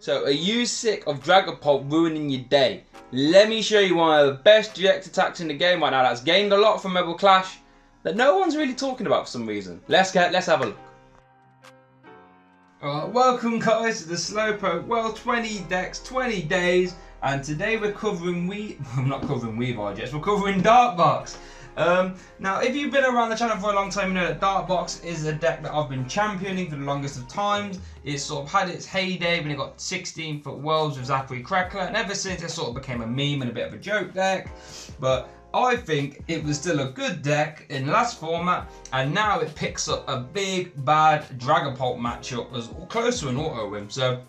So, are you sick of Dragapult ruining your day? Let me show you one of the best GX attacks in the game right now that's gained a lot from Rebel Clash that no one's really talking about for some reason. Let's have a look. Welcome guys to the Slowpoke World 20 decks, 20 days, and today we're covering I'm not covering VMAXs, we're covering Darkbox. Now, if you've been around the channel for a long time, you know that Darkbox is a deck that I've been championing for the longest of times. It's sort of had its heyday when it got 16th at Worlds with Zachary Crackler, and ever since it sort of became a meme and a bit of a joke deck. But I think it was still a good deck in the last format, and now it picks up a big bad Dragapult matchup as close to an auto win. So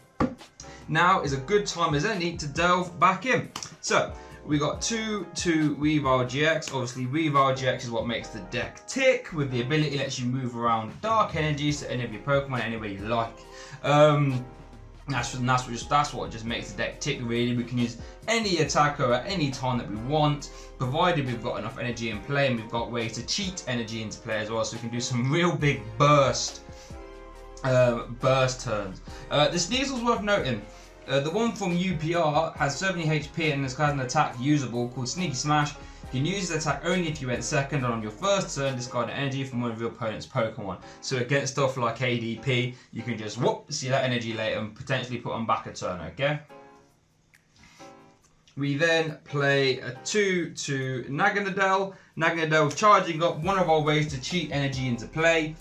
now is a good time as any to delve back in. So we got two Weavile GX. Obviously, Weavile GX is what makes the deck tick, with the ability lets you move around dark energies to any of your Pokemon anywhere you like. That's what just makes the deck tick, really. We can use any attacker at any time that we want, provided we've got enough energy in play, and we've got ways to cheat energy into play as well, so we can do some real big burst turns. The Sneasel's worth noting. The one from UPR has 70 HP and has an attack usable called Sneaky Smash. You can use this attack only if you went second, and on your first turn discard an energy from one of your opponent's Pokemon. So against stuff like ADP, you can just whoop, see that energy later and potentially put on back a turn, okay? We then play a 2-2 Naganadel. Naganadel charging up, one of our ways to cheat energy into play.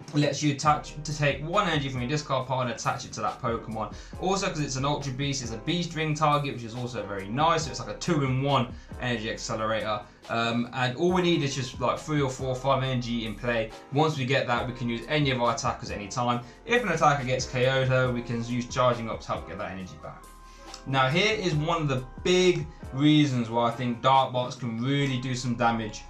It lets you take one energy from your discard pile and attach it to that Pokemon. Also, because it's an Ultra Beast, it's a Beast Ring target, which is also very nice. So it's like a 2-in-1 energy accelerator. And all we need is just like 3 or 4 or 5 energy in play. Once we get that, we can use any of our attackers any time. If an attacker gets KO'd, though, we can use charging up to help get that energy back. Now, here is one of the big reasons why I think Darkbox can really do some damage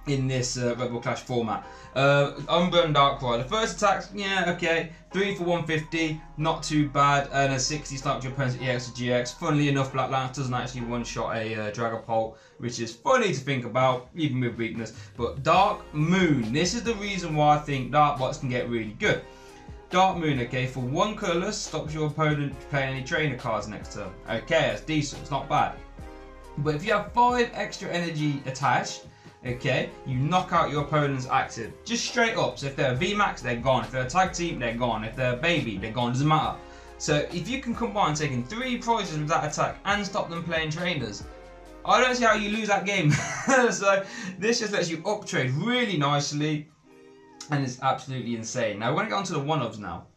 in this Rebel Clash format. Umbra and Darkrai. The first attack's, yeah, okay, 3 for 150, not too bad, and a 60 snipe your opponent's EX or GX. Funnily enough, Black Lance doesn't actually one-shot a Dragapult, which is funny to think about, even with weakness. But Dark Moon, this is the reason why I think Darkbox can get really good. Dark Moon, okay, for 1 colourless, stops your opponent playing any trainer cards next turn. Okay, that's decent, it's not bad. But if you have 5 extra energy attached, okay, you knock out your opponent's active. Just straight up. So if they're a VMAX, they're gone. If they're a tag team, they're gone. If they're a baby, they're gone. Doesn't matter. So if you can combine taking 3 prizes with that attack and stop them playing trainers, I don't see how you lose that game. So this just lets you uptrade really nicely, and it's absolutely insane. Now we're going to get onto the one-ofs now.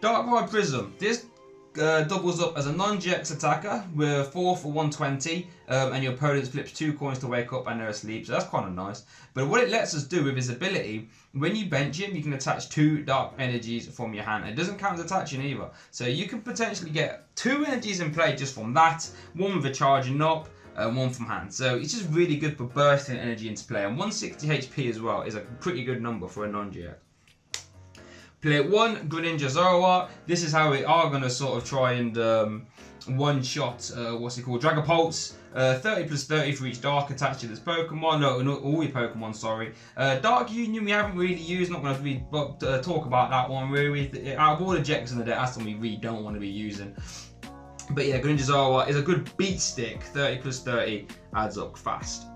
Darkrai Prism. This doubles up as a non-GX attacker with 4 for 120, and your opponent flips 2 coins to wake up and they're asleep, so that's kind of nice. But what it lets us do with his ability, when you bench him, you can attach 2 dark energies from your hand. It doesn't count as attaching either, so you can potentially get 2 energies in play just from that, one with a charging up, and 1 from hand. So it's just really good for bursting energy into play, and 160 HP as well is a pretty good number for a non-GX. Play 1 Greninja Zoroark. This is how we are going to sort of try and one-shot, Dragapults. 30 plus 30 for each Dark attached to this Pokemon. No, not all your Pokemon, sorry. Dark Union we haven't really used, not going to really talk about that one really. Out of all the Jeks in the deck, that's one we really don't want to be using. But yeah, Greninja Zoroark is a good beat stick. 30 plus 30 adds up fast.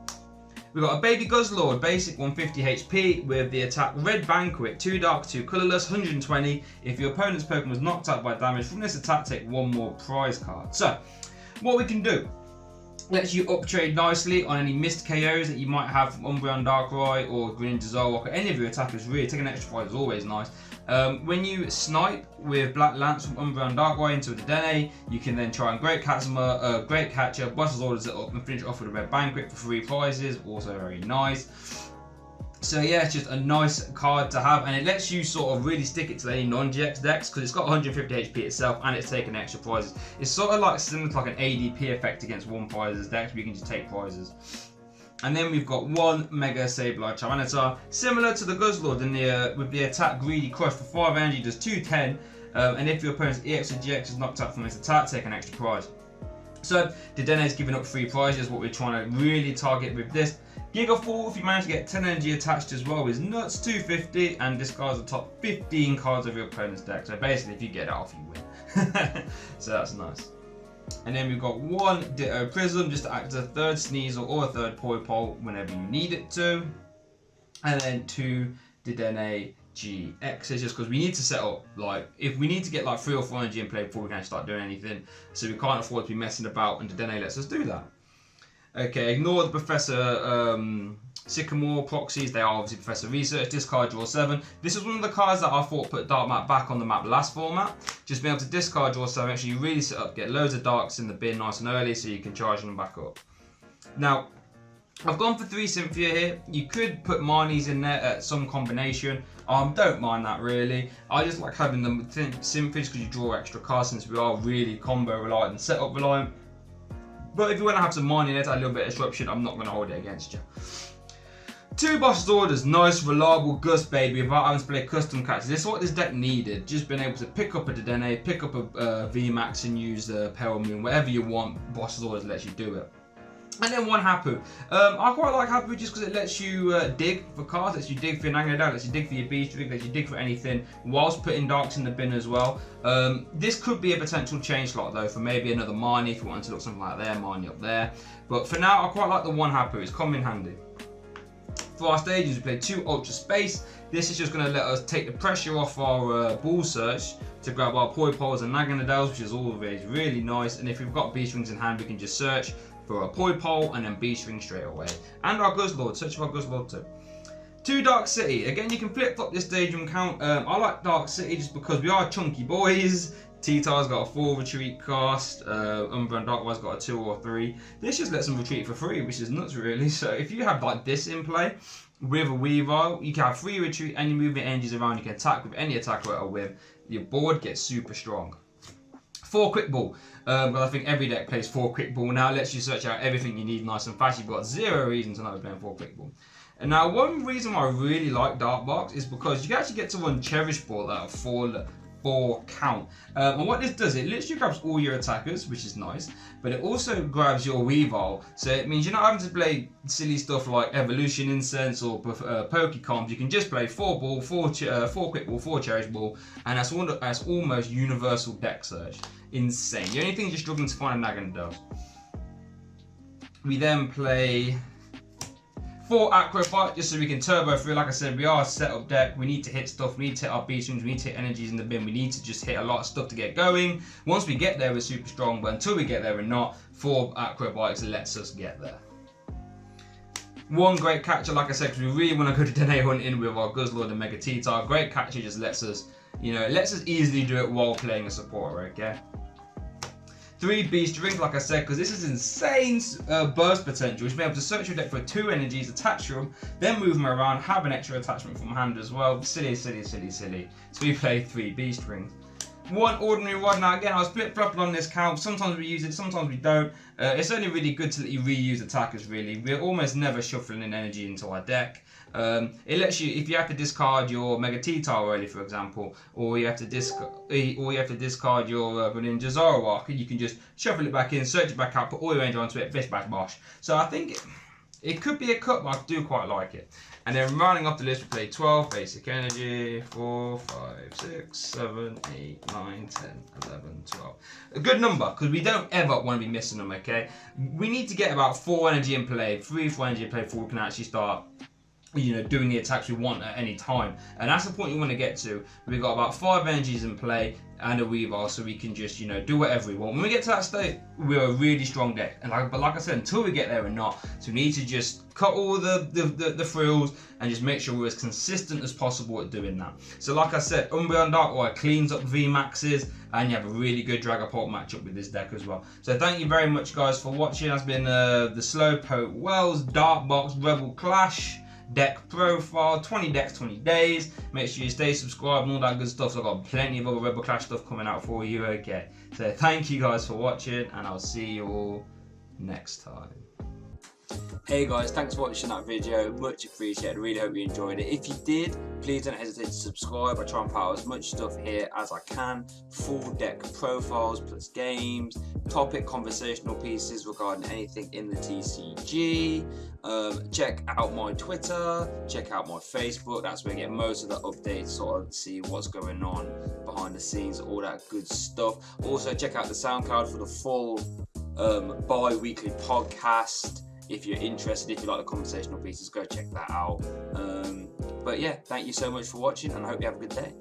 We've got a Baby Guzzlord, basic 150 HP with the attack Red Banquet, 2 dark, 2 colourless, 120. If your opponent's Pokemon is knocked out by damage from this attack, take 1 more prize card. So, what we can do, lets you uptrade nicely on any missed KOs that you might have from Umbreon Darkrai or Greninja Zoroark or any of your attackers. Really, taking an extra prize is always nice. When you snipe with Black Lance from Umbreon Darkrai into a dedenee, you can then try and Great Catcher, Bustles orders it up and finish it off with a Red Banquet for 3 prizes, also very nice. So yeah, it's just a nice card to have, and it lets you sort of really stick it to any non-GX decks because it's got 150 HP itself and it's taking extra prizes. It's sort of like similar to like an ADP effect against 1 prizes decks where you can just take prizes. And then we've got 1 Mega Sableye Tyranitar, similar to the Guzzlord in the, with the attack Greedy Crush for 5 energy, does 210, and if your opponent's EX or GX is knocked out from this attack, take an extra prize. So Dedenne is giving up 3 prizes. What we're trying to really target with this Giga Fall, if you manage to get 10 energy attached as well, is nuts, 250, and discards the top 15 cards of your opponent's deck. So basically, if you get it off, you win. So that's nice. And then we've got one Ditto Prism just to act as a third Sneasel or a third Pole whenever you need it to. And then two dedenee GXs just because we need to set up, like, if we need to get like 3 or 4 energy in play before we can start doing anything. So we can't afford to be messing about, and dedenee lets us do that. Okay, ignore the Professor Sycamore proxies, they are obviously Professor Research. Discard, draw 7. This is one of the cards that I thought put Dark Map back on the map last format. Just being able to discard, draw 7, actually really set up, get loads of Darks in the bin nice and early so you can charge them back up. Now, I've gone for 3 Cynthia here. You could put Marnies in there at some combination. Don't mind that really. I just like having them with Cynthias because you draw extra cards since we are really combo reliant and setup reliant. But if you want to have some Marnie in it, a little bit of disruption, I'm not going to hold it against you. 2 Boss's Orders, nice, reliable Gust baby without having to play custom catches. This is what this deck needed. Just being able to pick up a Dedenee, pick up a Vmax and use the Pale Moon, whatever you want. Boss's Orders lets you do it. And then 1 Hapu. I quite like Hapu just because it lets you dig for cards, lets you dig for your Naganadel, lets you dig for your Beast Rig, lets you dig for anything, whilst putting Darks in the bin as well. This could be a potential change slot though for maybe another Marnie if you wanted to look something like there, Marnie up there. But for now, I quite like the 1 Hapu, it's come in handy. For our stages, we played 2 Ultra Space. This is just going to let us take the pressure off our ball search to grab our Poles and Naganadels, which is always really nice. And if we've got Beast Rings in hand, we can just search for a Pole and then Beast Ring straight away. And our Guzzlord, search for our Guzzlord too. 2 Dark City. Again, you can flip flop this stadium count. I like Dark City just because we are chunky boys. T-Tar's got a 4 retreat cost, Umbra and Darkwire's got a 2 or 3. This just lets them retreat for free, which is nuts really. So if you have like this in play with a Weavile, you can have 3 retreat and you move your energies around, you can attack with any attacker or with. Your board gets super strong. 4 Quick Ball, but I think every deck plays 4 Quick Ball now. Lets you search out everything you need nice and fast. You've got 0 reason to not be playing 4 Quick Ball. And now one reason why I really like Dark Box is because you can actually get to run Cherish Ball at a 4 count. And what this does, it literally grabs all your attackers, which is nice, but it also grabs your Weavile. So it means you're not having to play silly stuff like Evolution Incense or Pokecoms. You can just play 4 Ball, 4 Quick Ball, 4 Cherish Ball, and that's almost universal deck search. Insane. The only thing you're struggling to find a Naganadel. We then play 4 Acrobat just so we can turbo through. Like I said, we are a setup deck. We need to hit stuff. We need to hit our Beast Rings. We need to hit energies in the bin. We need to just hit a lot of stuff to get going. Once we get there, we're super strong. But until we get there, we're not. 4 Acrobatics lets us get there. 1 great catcher, like I said, because we really want to go to Dedenee hunting with our Guzzlord and Mega T-Tar. Great catcher just lets us, you know, it lets us easily do it while playing a supporter, okay? 3 Beast Rings, like I said, because this is insane burst potential. Which be able to search your deck for 2 energies, attach them, then move them around, have an extra attachment from hand as well. Silly, silly, silly, silly. So we play 3 Beast Rings. 1 Ordinary Rod. Now again, I was flip-flopping on this count. Sometimes we use it, sometimes we don't. It's only really good to let you reuse attackers really. We're almost never shuffling in energy into our deck. It lets you, if you have to discard your Mega T-Tar early, for example, or you have to discard your Greninja Zoroark, you can just shuffle it back in, search it back out, put all your energy onto it, bish bash bosh. So I think it could be a cut, but I do quite like it. And then rounding up the list, we play 12 basic energy, 4, 5, 6, 7, 8, 9, 10, 11, 12. A good number, because we don't ever want to be missing them, okay? We need to get about 4 energy in play, 3, 4 energy in play before we can actually start, you know, doing the attacks we want at any time. And that's the point you want to get to. We've got about 5 energies in play and a Weavile, so we can just, you know, do whatever we want. When we get to that state, we're a really strong deck. And but like I said, until we get there, we're not. So we need to just cut all the frills and just make sure we're as consistent as possible at doing that. So like I said, Umbra and Darkwiire cleans up VMAXs, and you have a really good Dragapult matchup with this deck as well. So thank you very much, guys, for watching. That's been the Slowpoke Wells Dark Box Rebel Clash deck profile, 20 decks, 20 days. Make sure you stay subscribed and all that good stuff. So I've got plenty of other Rebel Clash stuff coming out for you, okay? So thank you guys for watching, and I'll see you all next time. Hey guys, thanks for watching that video, much appreciated. Really hope you enjoyed it. If you did, please don't hesitate to subscribe. I try and put out as much stuff here as I can. Full deck profiles plus games, topic conversational pieces regarding anything in the TCG. Check out my Twitter, check out my Facebook. That's where you get most of the updates, sort of see what's going on behind the scenes, all that good stuff. Also check out the SoundCloud for the full bi-weekly podcast. If you're interested, if you like the conversational pieces, go check that out. But yeah, thank you so much for watching, and I hope you have a good day.